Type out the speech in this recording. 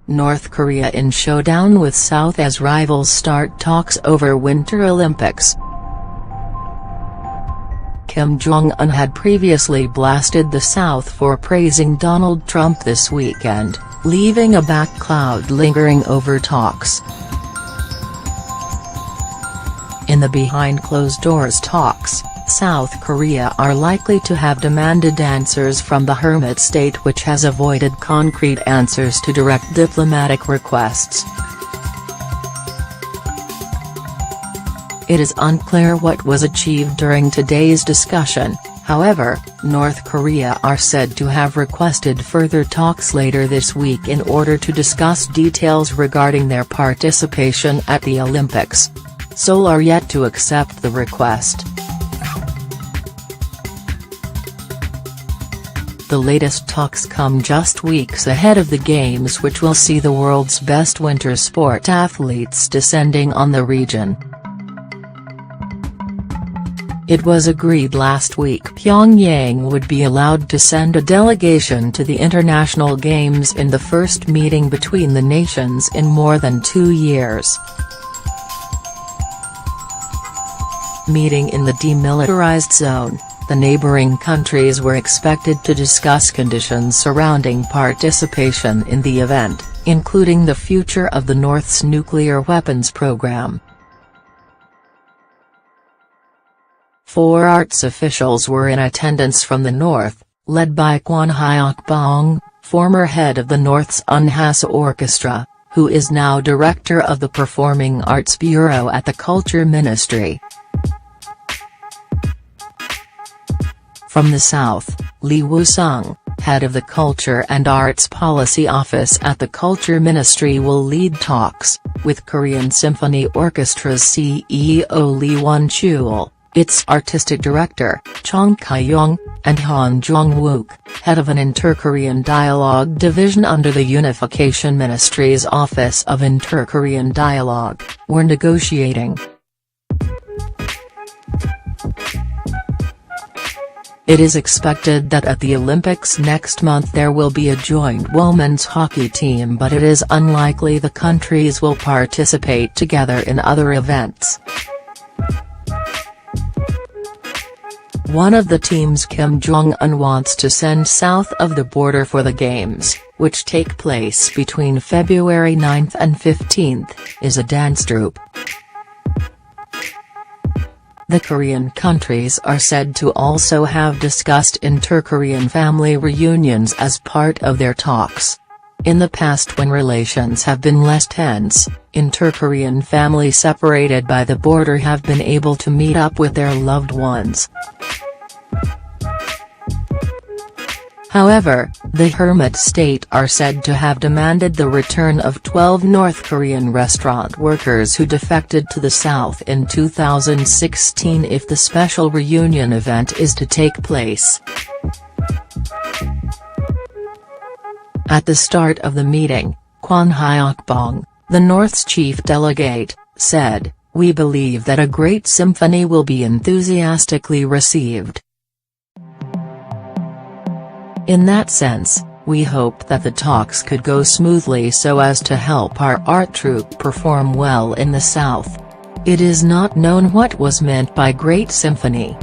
North Korea in showdown with South as rivals start talks over Winter Olympics. Kim Jong-un had previously blasted the South for praising Donald Trump this weekend, leaving a black cloud lingering over talks. In the behind-closed-doors talks, South Korea are likely to have demanded answers from the hermit state, which has avoided concrete answers to direct diplomatic requests. It is unclear what was achieved during today's discussion. However, North Korea are said to have requested further talks later this week in order to discuss details regarding their participation at the Olympics. Seoul are yet to accept the request. The latest talks come just weeks ahead of the Games, which will see the world's best winter sport athletes descending on the region. It was agreed last week Pyongyang would be allowed to send a delegation to the International Games in the first meeting between the nations in more than 2 years. Meeting in the demilitarized zone, the neighboring countries were expected to discuss conditions surrounding participation in the event, including the future of the North's nuclear weapons program. 4 arts officials were in attendance from the North, led by Kwon Hyok-bong, former head of the North's Unhas Orchestra, who is now director of the Performing Arts Bureau at the Culture Ministry. From the South, Lee Woo-sung, head of the Culture and Arts Policy Office at the Culture Ministry, will lead talks, with Korean Symphony Orchestra's CEO Lee Won-chul, its artistic director, Chung Ka-young, and Han Jong-wook, head of an Inter-Korean Dialogue division under the Unification Ministry's Office of Inter-Korean Dialogue, were negotiating. It is expected that at the Olympics next month there will be a joint women's hockey team, but it is unlikely the countries will participate together in other events. One of the teams Kim Jong-un wants to send south of the border for the Games, which take place between February 9 and 15th, is a dance troupe. The Korean countries are said to also have discussed inter-Korean family reunions as part of their talks. In the past, when relations have been less tense, inter-Korean families separated by the border have been able to meet up with their loved ones. However, the hermit state are said to have demanded the return of 12 North Korean restaurant workers who defected to the South in 2016 if the special reunion event is to take place. At the start of the meeting, Kwon Hyok-bong, the North's chief delegate, said, "We believe that a great symphony will be enthusiastically received. In that sense, we hope that the talks could go smoothly so as to help our art troupe perform well in the South. It is not known what was meant by great symphony."